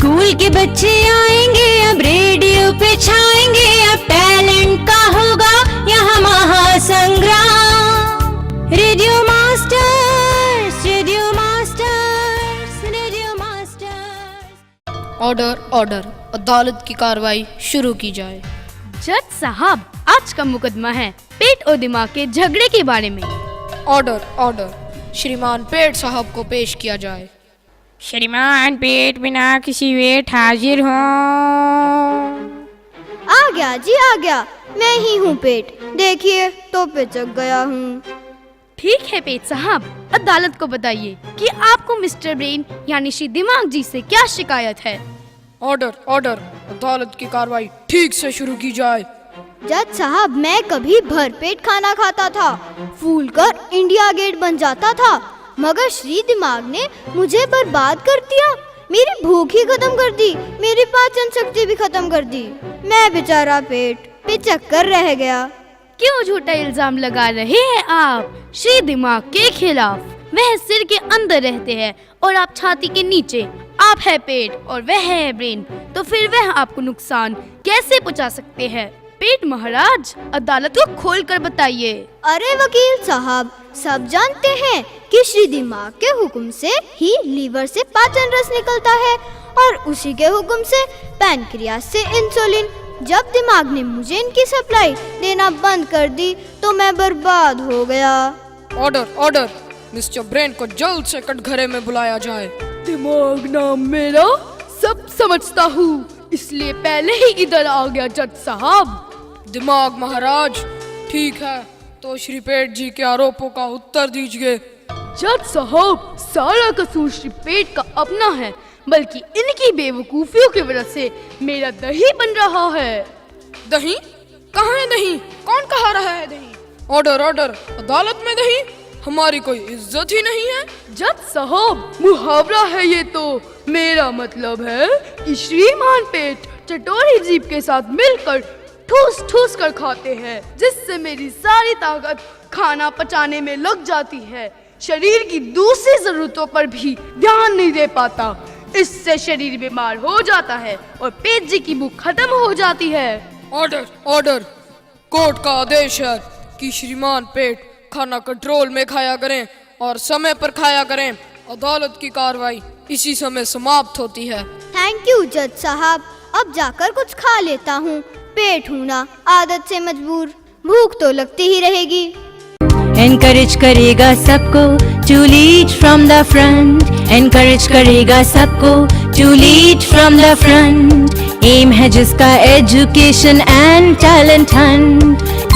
School के बच्चे आएंगे, अब रेडियो पे छाएंगे, अब टैलेंट का होगा यहाँ महासंग्राम। Radio masters, radio masters, radio masters. Order order, अदालत की कार्रवाई शुरू की जाए। जज साहब, आज का मुकदमा है पेट और दिमाग के झगड़े के बारे में। ऑर्डर ऑर्डर, श्रीमान पेट साहब को पेश किया जाए। श्रीमान पेट बिना किसी वेट हाजिर हो। आ गया जी आ गया, मैं ही हूँ पेट, देखिए तो पिचक गया हूँ। ठीक है पेट साहब, अदालत को बताइए कि आपको मिस्टर ब्रेन यानी श्री दिमाग जी से क्या शिकायत है। ऑर्डर ऑर्डर, अदालत की कार्रवाई ठीक से शुरू की जाए। जज साहब, मैं कभी भरपेट खाना खाता था, फूलकर इंडिया गेट बन जाता था, मगर श्री दिमाग ने मुझे बर्बाद कर दिया। मेरी भूख ही खत्म कर दी, मेरी पाचन शक्ति भी खत्म कर दी। मैं बेचारा पेट पिचक कर रह गया। क्यों झूठा इल्जाम लगा रहे हैं आप श्री दिमाग के खिलाफ? वह सिर के अंदर रहते हैं और आप छाती के नीचे। आप है पेट और वह है ब्रेन, तो फिर वह आपको नुकसान कैसे पहुंचा सकते हैं? पेट महाराज, अदालत को खोल कर बताइए। अरे वकील साहब, सब जानते हैं कि श्री दिमाग के हुक्म से ही लीवर से पाचन रस निकलता है और उसी के हुक्म से पैनक्रियास से इंसुलिन। जब दिमाग ने मुझे इनकी सप्लाई देना बंद कर दी तो मैं बर्बाद हो गया। ऑर्डर ऑर्डर, मिस्टर ब्रेन को जल्द से कटघरे में बुलाया जाए। दिमाग नाम मेरा सब समझता हूँ, इसलिए पहले ही इधर आ गया जज साहब। दिमाग महाराज, ठीक है तो श्री पेट जी के आरोपों का उत्तर दीजिए। जज साहब, सारा कसूर श्री पेट का अपना है, बल्कि इनकी बेवकूफियों की वजह से मेरा दही बन रहा है। दही? कहाँ है दही? कौन कहा रहा है दही? ऑर्डर ऑर्डर, अदालत में दही? हमारी कोई इज्जत ही नहीं है। जज साहब, मुहावरा है ये तो। मेरा मतलब है कि श्रीमान पेट चटोरी जीभ के साथ मिलकर ठूस ठूस कर खाते हैं, जिससे मेरी सारी ताकत खाना पचाने में लग जाती है। शरीर की दूसरी जरूरतों पर भी ध्यान नहीं दे पाता। इससे शरीर बीमार हो जाता है और पेट जी की भूख खत्म हो जाती है। ऑर्डर ऑर्डर, कोर्ट का आदेश है कि श्रीमान पेट खाना कंट्रोल में खाया करें और समय पर खाया करें। अदालत की कार्रवाई इसी समय समाप्त होती है। थैंक यू जज साहब, अब जाकर कुछ खा लेता हूँ। पेट हूँ ना, आदत से मजबूर, भूख तो लगती ही रहेगी। एनकरेज करेगा सबको to lead from the front, encourage करेगा सबको to lead from the front. Aim है जिसका एजुकेशन एंड टैलेंट हंट,